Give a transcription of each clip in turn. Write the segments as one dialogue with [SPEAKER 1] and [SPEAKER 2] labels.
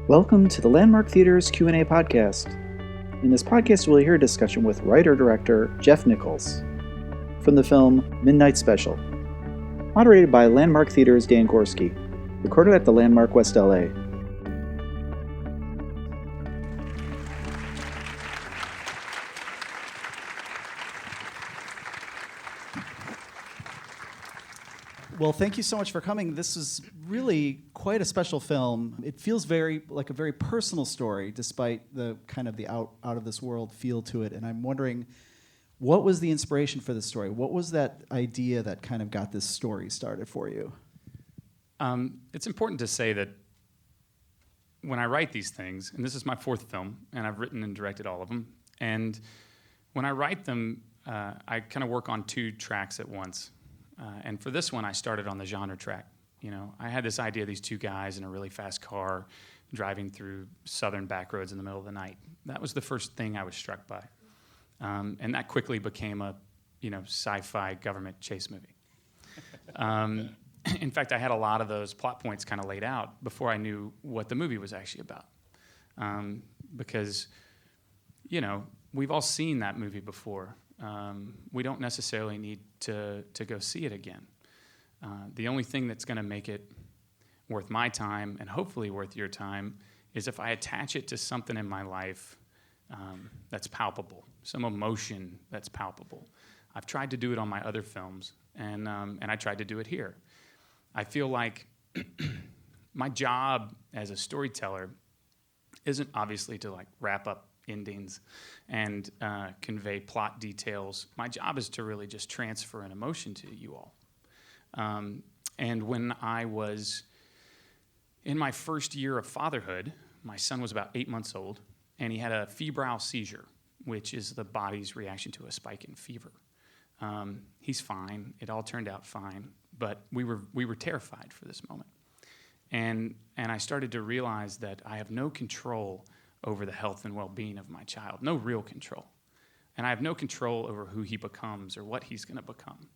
[SPEAKER 1] Welcome to the Landmark Theatres Q&A podcast. In this podcast, we'll hear a discussion with writer-director Jeff Nichols from the film Midnight Special, moderated by Landmark Theatres Dan Gorski, recorded at the Landmark West LA. Well, thank you so much for coming. This is really quite a special film. It feels like a very personal story, despite the kind of the out of this world feel to it. And I'm wondering, what was the inspiration for this story? What was that idea that kind of got this story started for you?
[SPEAKER 2] It's important to say that when I write these things, and this is my fourth film, and I've written and directed all of them, and when I write them, I kind of work on two tracks at once. And for this one, I started on the genre track. You know, I had this idea of these two guys in a really fast car driving through southern back roads in the middle of the night. That was the first thing I was struck by. And that quickly became a, sci-fi government chase movie. In fact, I had a lot of those plot points kind of laid out before I knew what the movie was actually about. Because, we've all seen that movie before. We don't necessarily need to go see it again. The only thing that's going to make it worth my time and hopefully worth your time is if I attach it to something in my life that's palpable, some emotion that's palpable. I've tried to do it on my other films, and I tried to do it here. I feel like my job as a storyteller isn't obviously to wrap up endings and convey plot details. My job is to really just transfer an emotion to you all. And when I was in my first year of fatherhood, my son was about 8 months old, and he had a febrile seizure, which is the body's reaction to a spike in fever. He's fine. It all turned out fine, but we were terrified for this moment. And I started to realize that I have no control over the health and well-being of my child, no real control. And I have no control over who he becomes or what he's going to become.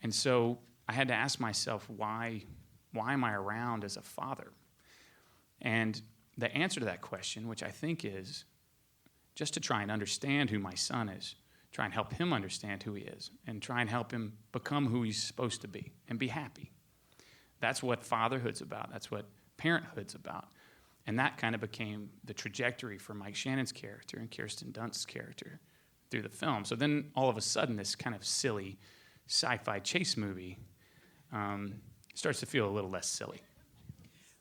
[SPEAKER 2] And so I had to ask myself, why am I around as a father? And the answer to that question, which I think is just to try and understand who my son is, try and help him understand who he is, and try and help him become who he's supposed to be and be happy. That's what fatherhood's about. That's what parenthood's about. And that kind of became the trajectory for Mike Shannon's character and Kirsten Dunst's character through the film. So then all of a sudden, this kind of silly sci-fi chase movie starts to feel a little less silly.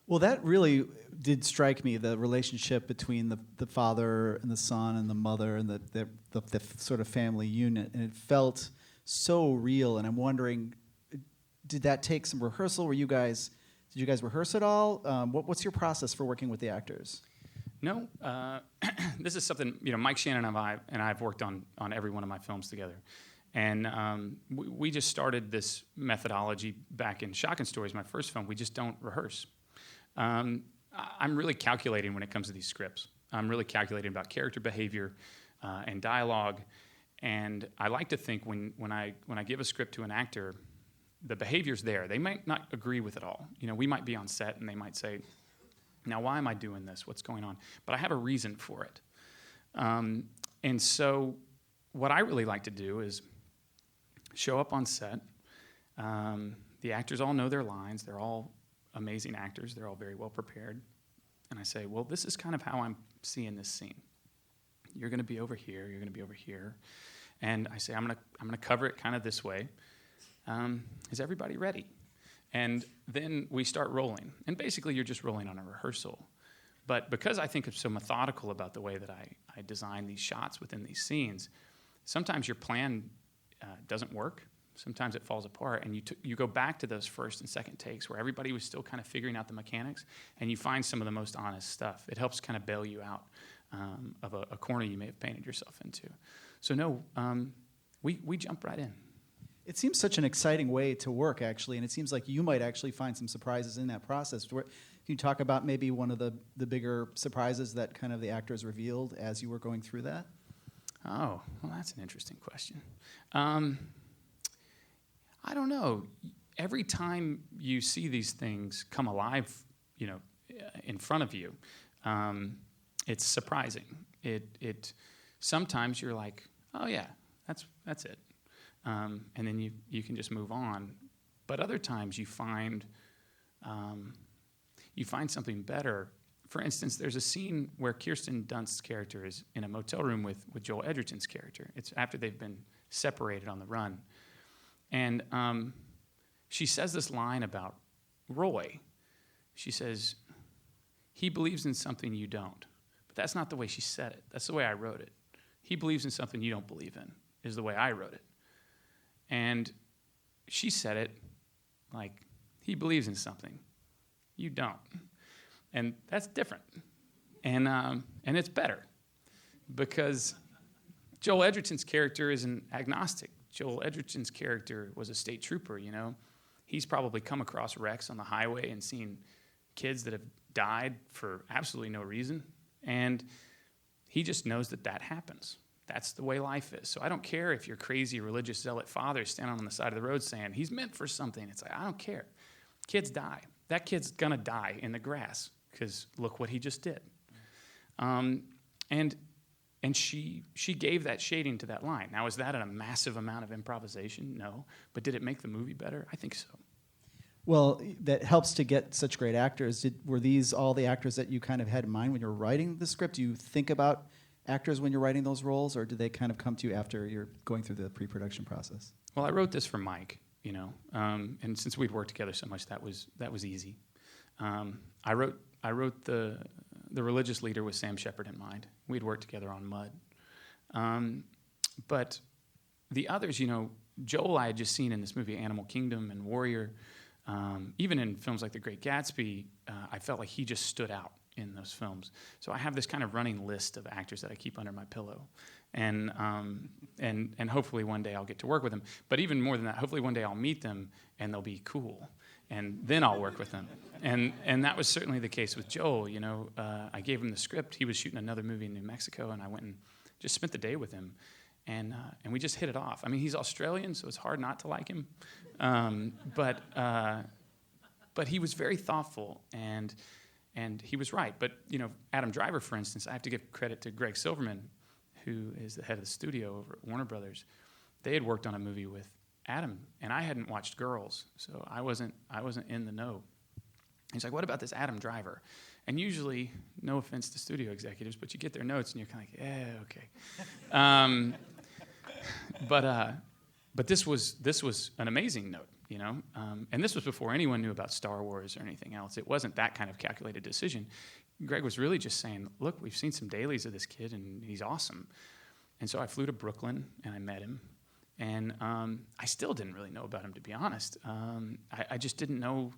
[SPEAKER 1] Well, that really did strike me, the relationship between the father and the son and the mother and the sort of family unit. And it felt so real. And I'm wondering, did that take some rehearsal? Did you guys rehearse at all? What's your process for working with the actors?
[SPEAKER 2] No, this is something, Mike Shannon and I have worked on every one of my films together. And we just started this methodology back in Shocking Stories, my first film. We just don't rehearse. I'm really calculating when it comes to these scripts. I'm really calculating about character behavior and dialogue. And I like to think when I give a script to an actor, the behavior's there. They might not agree with it all. We might be on set and they might say, now why am I doing this? What's going on? But I have a reason for it. And so what I really like to do is show up on set. The actors all know their lines. They're all amazing actors. They're all very well prepared. And I say, well, this is kind of how I'm seeing this scene. You're going to be over here. You're going to be over here. And I say, I'm going to cover it kind of this way. Is everybody ready? And then we start rolling. And basically, you're just rolling on a rehearsal. But because I think I'm so methodical about the way that I design these shots within these scenes, sometimes your plan doesn't work. Sometimes it falls apart. And you go back to those first and second takes where everybody was still kind of figuring out the mechanics, and you find some of the most honest stuff. It helps kind of bail you out of a corner you may have painted yourself into. So no, we jump right in.
[SPEAKER 1] It seems such an exciting way to work, actually, and it seems like you might actually find some surprises in that process. Can you talk about maybe one of the bigger surprises that kind of the actors revealed as you were going through that?
[SPEAKER 2] Oh, well, that's an interesting question. I don't know. Every time you see these things come alive, in front of you, it's surprising. It sometimes you're like, oh yeah, that's it, and then you can just move on. But other times you find something better. For instance, there's a scene where Kirsten Dunst's character is in a motel room with Joel Edgerton's character. It's after they've been separated on the run. And she says this line about Roy. She says, he believes in something you don't. But that's not the way she said it. That's the way I wrote it. He believes in something you don't believe in, is the way I wrote it. And she said it like, he believes in something. You don't. And that's different. And it's better. Because Joel Edgerton's character is an agnostic. Joel Edgerton's character was a state trooper, you know. He's probably come across wrecks on the highway and seen kids that have died for absolutely no reason. And he just knows that happens. That's the way life is. So I don't care if your crazy religious zealot father is standing on the side of the road saying, he's meant for something. It's like, I don't care. Kids die. That kid's going to die in the grass because look what he just did. And she gave that shading to that line. Now, is that a massive amount of improvisation? No. But did it make the movie better? I think so.
[SPEAKER 1] Well, that helps to get such great actors. Were these all the actors that you kind of had in mind when you were writing the script? Do you think about actors when you're writing those roles, or do they kind of come to you after you're going through the pre-production process?
[SPEAKER 2] Well, I wrote this for Mike, you know, and since we'd worked together so much, that was easy. I wrote the religious leader with Sam Shepard in mind. We'd worked together on Mud. But the others, you know, Joel I had just seen in this movie, Animal Kingdom and Warrior. Even in films like The Great Gatsby, I felt like he just stood out in those films. So I have this kind of running list of actors that I keep under my pillow. And hopefully one day I'll get to work with them. But even more than that, hopefully one day I'll meet them and they'll be cool. And then I'll work with them. And that was certainly the case with Joel. You know, I gave him the script. He was shooting another movie in New Mexico, and I went and just spent the day with him. And we just hit it off. I mean, he's Australian, so it's hard not to like him. But he was very thoughtful, and he was right. But, you know, Adam Driver, for instance, I have to give credit to Greg Silverman, who is the head of the studio over at Warner Brothers. They had worked on a movie with Adam, and I hadn't watched Girls, so I wasn't in the know. He's like, what about this Adam Driver? And usually, no offense to studio executives, but you get their notes and you're kind of like, okay. But this was an amazing note, you know? And this was before anyone knew about Star Wars or anything else. It wasn't that kind of calculated decision. Greg was really just saying, look, we've seen some dailies of this kid, and he's awesome. And so I flew to Brooklyn, and I met him. And I still didn't really know about him, to be honest. I just didn't know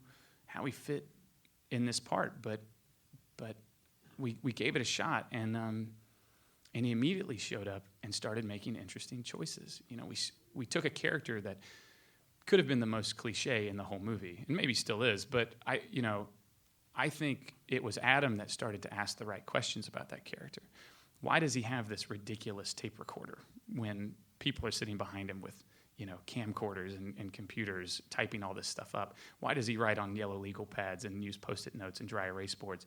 [SPEAKER 2] how he fit in this part, but we gave it a shot, and he immediately showed up and started making interesting choices. You know, we took a character that could have been the most cliche in the whole movie, and maybe still is, but I think it was Adam that started to ask the right questions about that character. Why does he have this ridiculous tape recorder when people are sitting behind him with, you know, camcorders and computers typing all this stuff up? Why does he write on yellow legal pads and use Post-it notes and dry erase boards?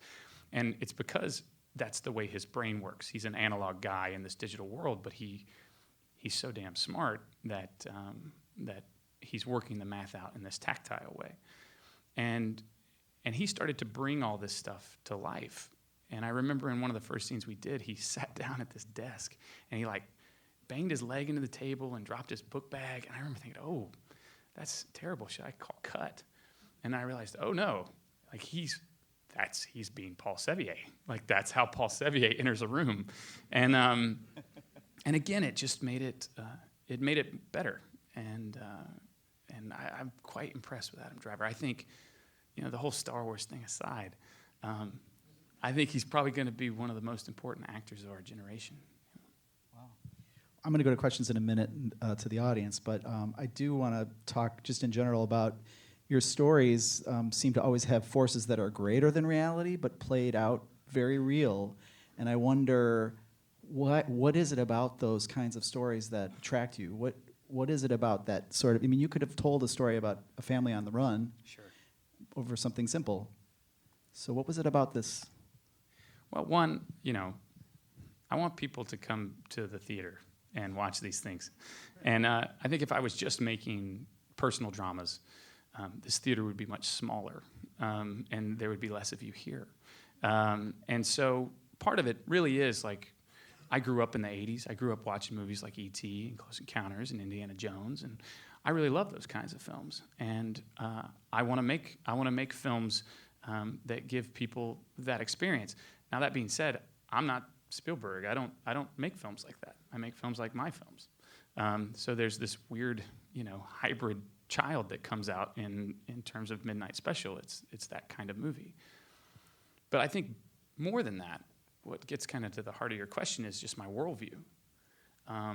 [SPEAKER 2] And it's because that's the way his brain works. He's an analog guy in this digital world, but he's so damn smart that he's working the math out in this tactile way. And he started to bring all this stuff to life. And I remember in one of the first scenes we did, he sat down at this desk and he like banged his leg into the table and dropped his book bag. And I remember thinking, oh, that's terrible. Should I call cut? And I realized, oh no, like he's being Paul Sevier. Like that's how Paul Sevier enters a room. And again, it just made it better. And I'm quite impressed with Adam Driver. I think, you know, the whole Star Wars thing aside, I think he's probably going to be one of the most important actors of our generation.
[SPEAKER 1] Wow. I'm going to go to questions in a minute to the audience, but I do want to talk just in general about your stories seem to always have forces that are greater than reality, but played out very real. And I wonder, what is it about those kinds of stories that attract you? What is it about that sort of? I mean, you could have told a story about a family on the run,
[SPEAKER 2] Sure.
[SPEAKER 1] over something simple. So what was it about this?
[SPEAKER 2] Well, one, I want people to come to the theater and watch these things. And I think if I was just making personal dramas, this theater would be much smaller, and there would be less of you here. And so part of it really is like, I grew up in the 80s. I grew up watching movies like E.T. and Close Encounters and Indiana Jones, and I really love those kinds of films. And I want to make films that give people that experience. Now, that being said, I'm not Spielberg. I don't make films like that. I make films like my films. So there's this weird, hybrid child that comes out in terms of Midnight Special. It's that kind of movie. But I think more than that, what gets kind of to the heart of your question is just my worldview. I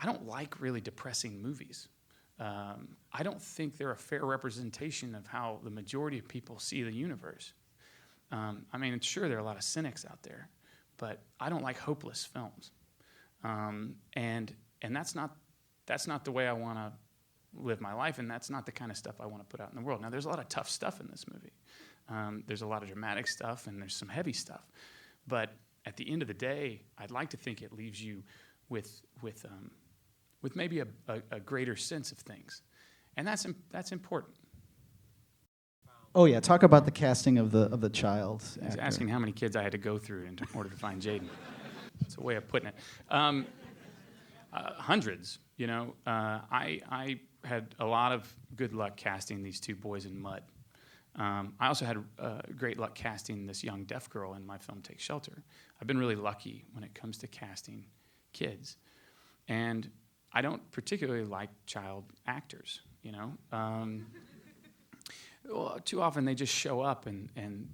[SPEAKER 2] don't like really depressing movies. I don't think they're a fair representation of how the majority of people see the universe. Sure, there are a lot of cynics out there, but I don't like hopeless films. And that's not the way I want to live my life, and that's not the kind of stuff I want to put out in the world. Now, there's a lot of tough stuff in this movie. There's a lot of dramatic stuff, and there's some heavy stuff. But at the end of the day, I'd like to think it leaves you with maybe a greater sense of things, and that's important.
[SPEAKER 1] Oh yeah, talk about the casting of the child.
[SPEAKER 2] He's asking how many kids I had to go through in order to find Jaden. It's a way of putting it. Hundreds. I had a lot of good luck casting these two boys in mud. I also had great luck casting this young deaf girl in my film Take Shelter. I've been really lucky when it comes to casting kids. And I don't particularly like child actors, Well, too often they just show up and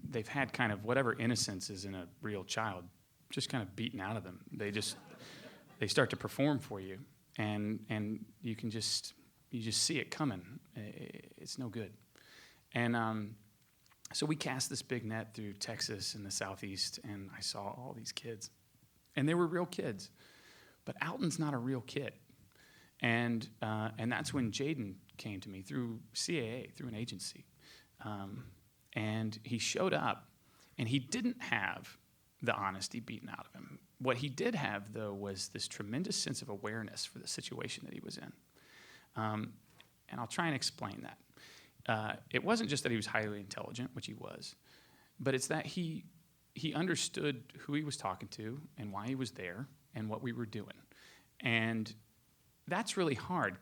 [SPEAKER 2] they've had kind of whatever innocence is in a real child just kind of beaten out of them. They start to perform for you, and you just see it coming. It's no good. And so we cast this big net through Texas and the Southeast, and I saw all these kids. And they were real kids. But Alton's not a real kid. And that's when Jaden came to me through CAA, through an agency. And he showed up, and he didn't have the honesty beaten out of him. What he did have, though, was this tremendous sense of awareness for the situation that he was in. And I'll try and explain that. It wasn't just that he was highly intelligent, which he was, but it's that he understood who he was talking to and why he was there and what we were doing. And that's really hard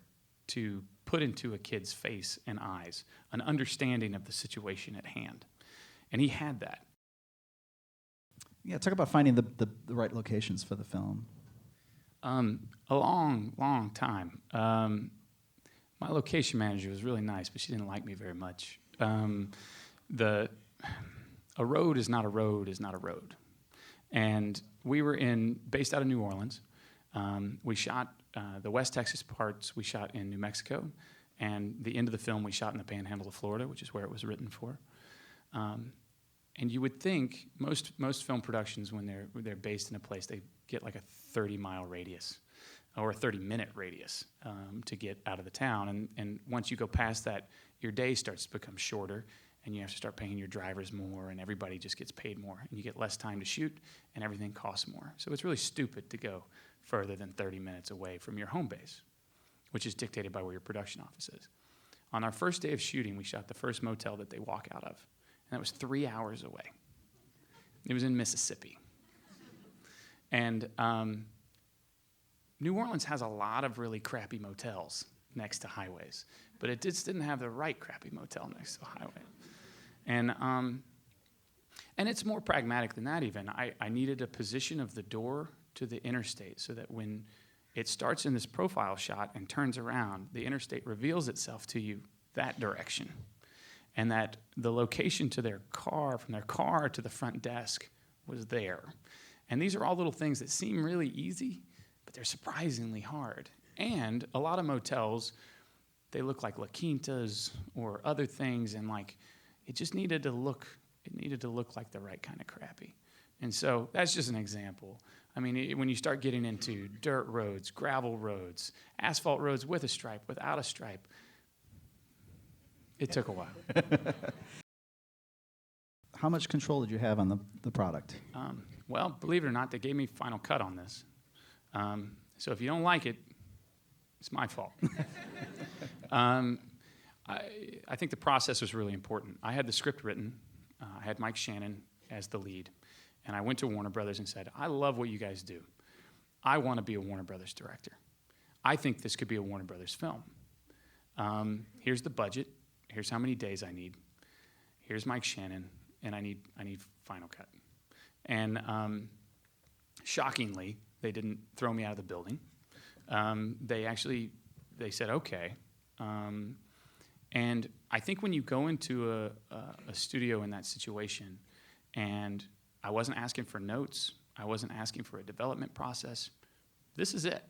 [SPEAKER 2] to put into a kid's face and eyes, an understanding of the situation at hand. And he had that.
[SPEAKER 1] Yeah, talk about finding the right locations for the film.
[SPEAKER 2] A long, long time. My location manager was really nice, but she didn't like me very much. A road is not a road is not a road. And we were based out of New Orleans. We shot the West Texas parts we shot in New Mexico, and the end of the film we shot in the Panhandle of Florida, which is where it was written for. And you would think most film productions, when they're based in a place, they get like a 30-mile radius or a 30-minute radius to get out of the town. And once you go past that, your day starts to become shorter, and you have to start paying your drivers more, and everybody just gets paid more, and you get less time to shoot, and everything costs more. So it's really stupid to go further than 30 minutes away from your home base, which is dictated by where your production office is. On our first day of shooting, we shot the first motel that they walk out of, and that was 3 hours away. It was in Mississippi. And New Orleans has a lot of really crappy motels next to highways, but it just didn't have the right crappy motel next to the highway. And it's more pragmatic than that even. I needed a position of the door to the interstate so that when it starts in this profile shot and turns around, the interstate reveals itself to you that direction. And that the location to their car, from their car to the front desk, was there. And these are all little things that seem really easy, but they're surprisingly hard. And a lot of motels, they look like La Quintas or other things, and like it just needed to look like the right kind of crappy. And so that's just an example. I mean, when you start getting into dirt roads, gravel roads, asphalt roads with a stripe, without a stripe, it took a while.
[SPEAKER 1] How much control did you have on the product?
[SPEAKER 2] Well, believe it or not, they gave me final cut on this. So if you don't like it, it's my fault. I think the process was really important. I had the script written. I had Mike Shannon as the lead. And I went to Warner Brothers and said, I love what you guys do. I want to be a Warner Brothers director. I think this could be a Warner Brothers film. Here's the budget. Here's how many days I need. Here's Mike Shannon, and I need final cut. And shockingly, they didn't throw me out of the building. They said, okay. And I think when you go into a studio in that situation, and I wasn't asking for notes, I wasn't asking for a development process, this is it.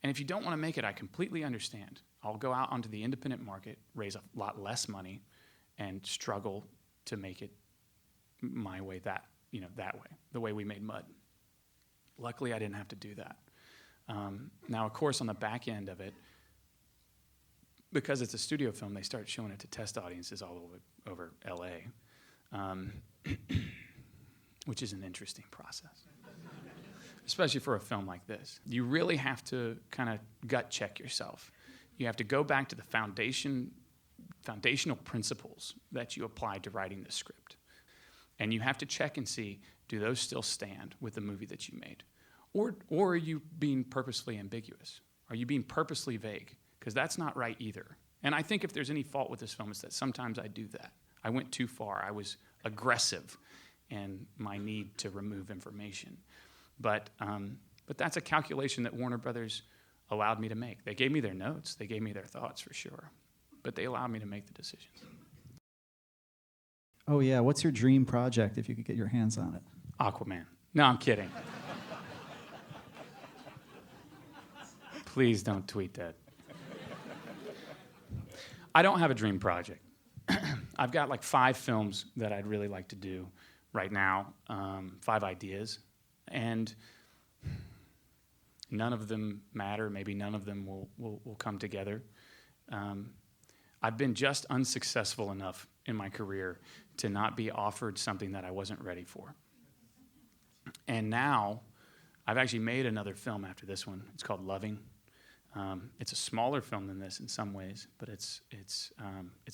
[SPEAKER 2] And if you don't want to make it, I completely understand. I'll go out onto the independent market, raise a lot less money, and struggle to make it my way, that way, the way we made Mud. Luckily, I didn't have to do that. Now, of course, on the back end of it, because it's a studio film, they start showing it to test audiences all over LA, which is an interesting process, especially for a film like this. You really have to kind of gut check yourself. You have to go back to the foundational principles that you applied to writing the script. And you have to check and see, do those still stand with the movie that you made? Or are you being purposely ambiguous? Are you being purposely vague? Because that's not right either. And I think if there's any fault with this film, it's that sometimes I do that. I went too far. I was aggressive in my need to remove information. But that's a calculation that Warner Brothers allowed me to make. They gave me their notes. They gave me their thoughts for sure. But they allowed me to make the decisions.
[SPEAKER 1] Oh, yeah. What's your dream project if you could get your hands on it?
[SPEAKER 2] Aquaman. No, I'm kidding. Please don't tweet that. I don't have a dream project. I've got like 5 films that I'd really like to do right now, 5 ideas, and none of them matter. Maybe none of them will come together. I've been just unsuccessful enough in my career to not be offered something that I wasn't ready for. And now I've actually made another film after this one. It's called Loving. It's a smaller film than this in some ways, but it's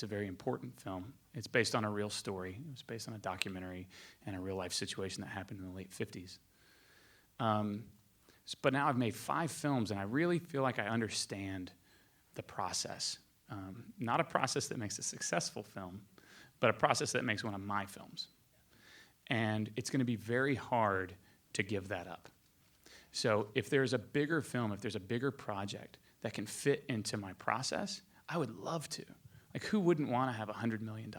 [SPEAKER 2] a very important film. It's based on a real story. It was based on a documentary and a real-life situation that happened in the late 50s. But now I've made 5 films, and I really feel like I understand the process. Not a process that makes a successful film, but a process that makes one of my films. And it's going to be very hard to give that up. So if there's a bigger film, if there's a bigger project that can fit into my process, I would love to. Like, who wouldn't want to have $100 million?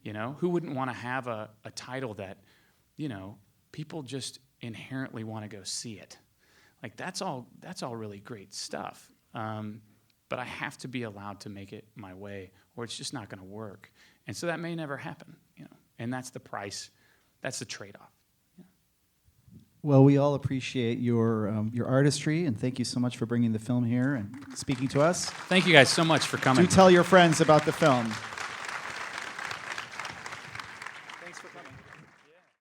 [SPEAKER 2] You know, who wouldn't want to have a title that, people just inherently want to go see it? Like, that's all really great stuff. But I have to be allowed to make it my way, or it's just not going to work. And so that may never happen, and that's the price, that's the trade-off.
[SPEAKER 1] Well, we all appreciate your artistry, and thank you so much for bringing the film here and speaking to us.
[SPEAKER 2] Thank you guys so much for coming.
[SPEAKER 1] Do tell your friends about the film.